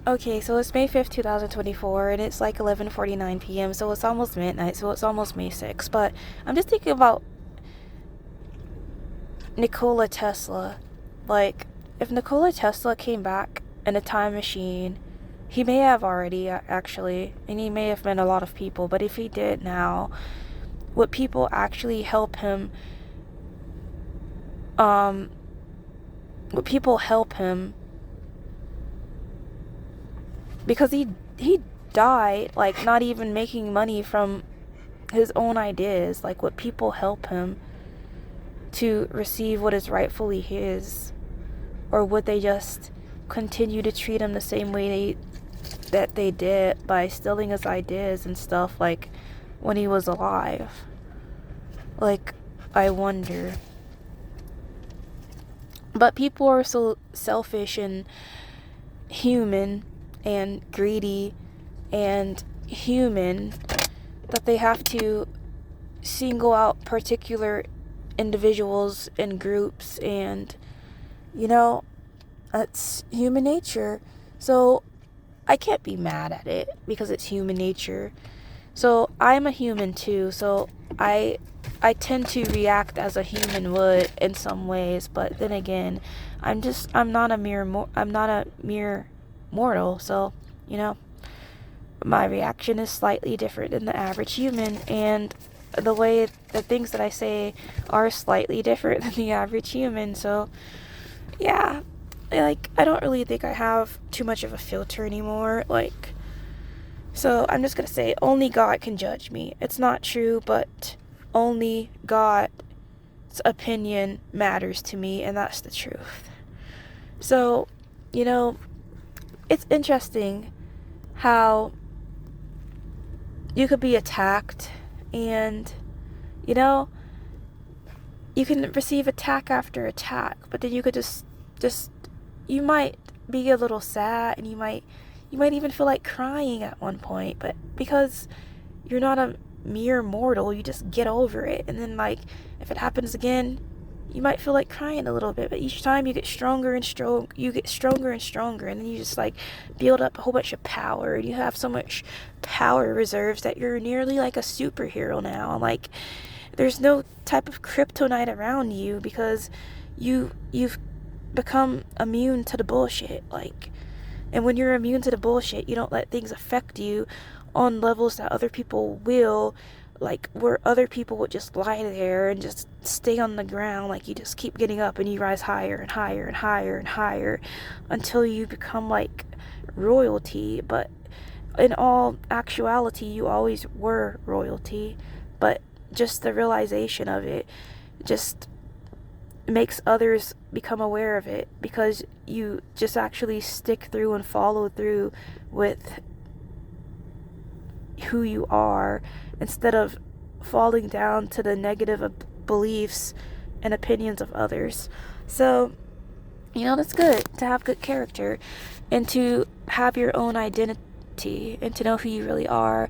Okay, so it's May 5th, 2024, and it's like 11:49 p.m., so it's almost midnight, so it's almost May 6th. But I'm just thinking about Nikola Tesla. Like, if Nikola Tesla came back in a time machine, he may have already, actually, and he may have met a lot of people, but if he did now, would people actually help him? Um, would people help him? Because he died, like, not even making money from his own ideas. Like, would people help him to receive what is rightfully his? Or would they just continue to treat him the same way that they did by stealing his ideas and stuff, like when he was alive? Like, I wonder. But people are so selfish and human and greedy and human that they have to single out particular individuals and groups, and you know, that's human nature. So I can't be mad at it because it's human nature. So I'm a human too, so I tend to react as a human would in some ways, but then again, I'm not a mere mortal, so, you know, my reaction is slightly different than the average human, and the things that I say are slightly different than the average human. So yeah, like, I don't really think I have too much of a filter anymore. Like, so I'm just gonna say only God can judge me. It's not true, but only God's opinion matters to me, and that's the truth. So, you know, it's interesting how you could be attacked, and, you know, you can receive attack after attack, but then you could just you might be a little sad, and you might even feel like crying at one point, but because you're not a mere mortal, you just get over it. And then, like, if it happens again, you might feel like crying a little bit, but each time you get stronger and stronger, and then you just, like, build up a whole bunch of power, and you have so much power reserves that you're nearly like a superhero now. Like, there's no type of kryptonite around you because you've become immune to the bullshit. Like, and when you're immune to the bullshit, you don't let things affect you on levels that other people will, like, where other people would just lie there and just stay on the ground. Like, you just keep getting up and you rise higher and higher and higher and higher until you become like royalty. But in all actuality, you always were royalty, but just the realization of it just makes others become aware of it, because you just actually stick through and follow through with who you are, instead of falling down to the negative beliefs and opinions of others. So, you know, that's good to have good character and to have your own identity and to know who you really are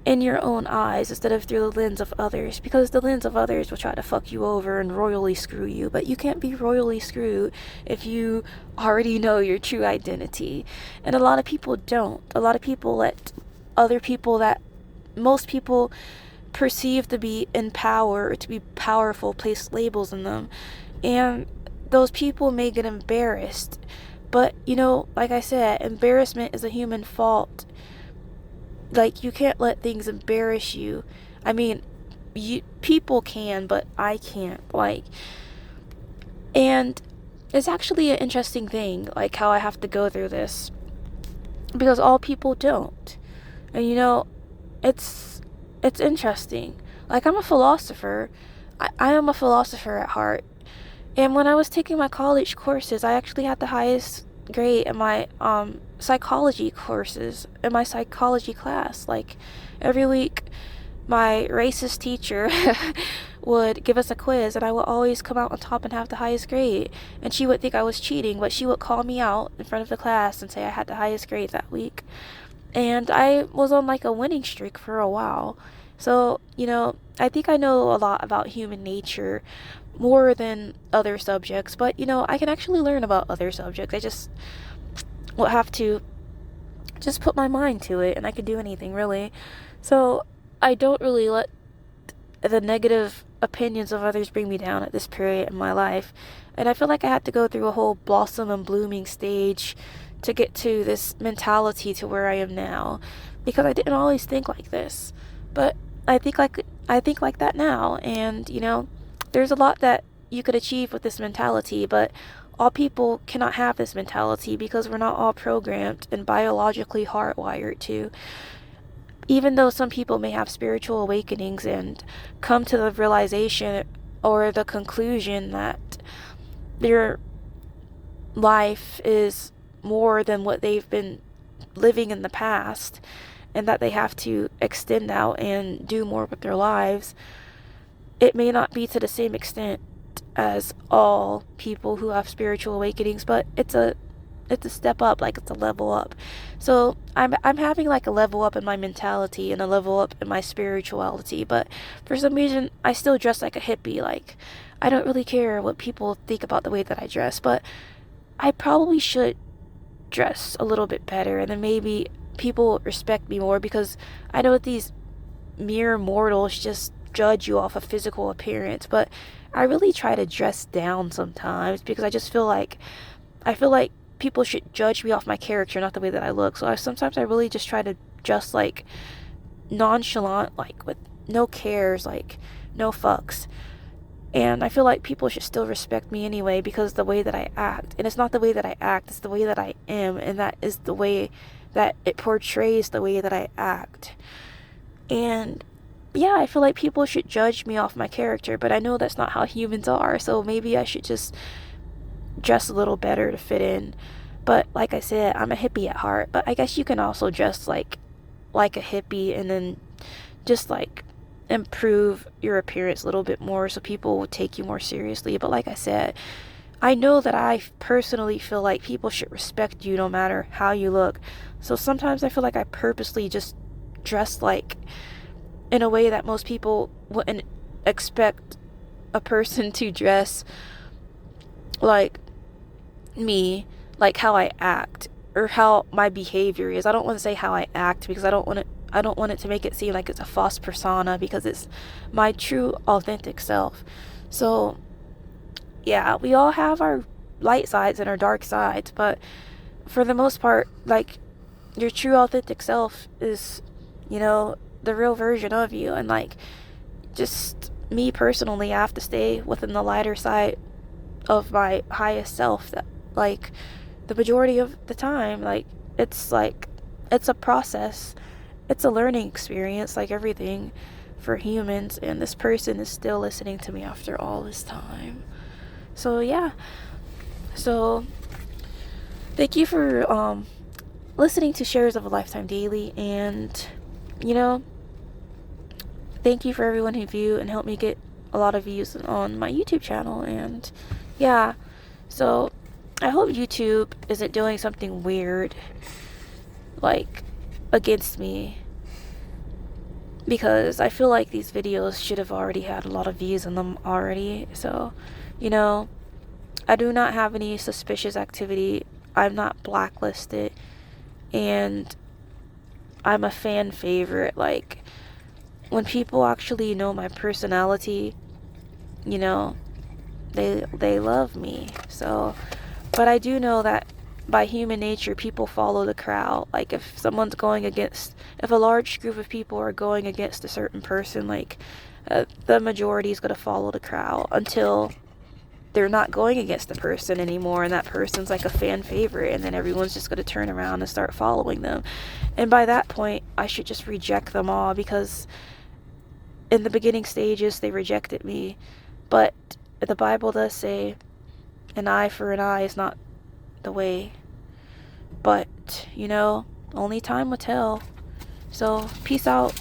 in your own eyes instead of through the lens of others, because the lens of others will try to fuck you over and royally screw you, but you can't be royally screwed if you already know your true identity. And a lot of people don't. A lot of people let other people that most people perceive to be in power or to be powerful place labels in them, and those people may get embarrassed. But, you know, like I said, embarrassment is a human fault. Like, you can't let things embarrass you. I mean, people can, but I can't. Like, and it's actually an interesting thing, like, how I have to go through this, because all people don't. And, you know, it's interesting. Like, I'm a philosopher. I am a philosopher at heart. And when I was taking my college courses, I actually had the highest grade in my psychology courses, in my psychology class. Like, every week, my racist teacher would give us a quiz, and I would always come out on top and have the highest grade. And she would think I was cheating, but she would call me out in front of the class and say I had the highest grade that week. And I was on like a winning streak for a while. So, you know, I think I know a lot about human nature, more than other subjects, but, you know, I can actually learn about other subjects. I just will have to just put my mind to it and I can do anything, really. So I don't really let the negative opinions of others bring me down at this period in my life. And I feel like I had to go through a whole blossom and blooming stage to get to this mentality to where I am now, because I didn't always think like this. But I think like that now, and there's a lot that you could achieve with this mentality, but all people cannot have this mentality because we're not all programmed and biologically hardwired to. Even though some people may have spiritual awakenings and come to the realization or the conclusion that their life is more than what they've been living in the past, and that they have to extend out and do more with their lives, it may not be to the same extent as all people who have spiritual awakenings, but it's a step up, like it's a level up. So I'm having like a level up in my mentality and a level up in my spirituality, but for some reason I still dress like a hippie. Like, I don't really care what people think about the way that I dress, but I probably should dress a little bit better, and then maybe people will respect me more, because I know that these mere mortals just judge you off of physical appearance, but I really try to dress down sometimes because I feel like people should judge me off my character, not the way that I look. So sometimes I really just try to dress like nonchalant, like with no cares, like no fucks. And I feel like people should still respect me anyway because the way that I act. And it's not the way that I act, it's the way that I am. And that is the way that it portrays the way that I act. And yeah, I feel like people should judge me off my character, but I know that's not how humans are. So maybe I should just dress a little better to fit in. But like I said, I'm a hippie at heart. But I guess you can also dress like a hippie and then just like improve your appearance a little bit more so people will take you more seriously. But like I said, I know that I personally feel like people should respect you no matter how you look. So sometimes I feel like I purposely just dress like in a way that most people wouldn't expect a person to dress, like me, like how I act or how my behavior is. I don't want to say how I act because I don't want it to make it seem like it's a false persona, because it's my true authentic self. So yeah, we all have our light sides and our dark sides, but for the most part, like, your true authentic self is, the real version of you. And like, just me personally, I have to stay within the lighter side of my highest self, that like the majority of the time. Like, it's a process, it's a learning experience, like everything for humans, and this person is still listening to me after all this time. So yeah, so thank you for listening to Shares of a Lifetime Daily, and thank you for everyone who viewed and helped me get a lot of views on my YouTube channel. And yeah, so I hope YouTube isn't doing something weird, like, against me, because I feel like these videos should have already had a lot of views on them already. So, I do not have any suspicious activity. I'm not blacklisted, and I'm a fan favorite. Like, when people actually know my personality, they love me. So, but I do know that by human nature, people follow the crowd. Like, if a large group of people are going against a certain person, like, the majority is going to follow the crowd until they're not going against the person anymore, and that person's like a fan favorite, and then everyone's just going to turn around and start following them. And by that point, I should just reject them all, because in the beginning stages, they rejected me. But the Bible does say an eye for an eye is not the way. But, only time will tell. So, peace out.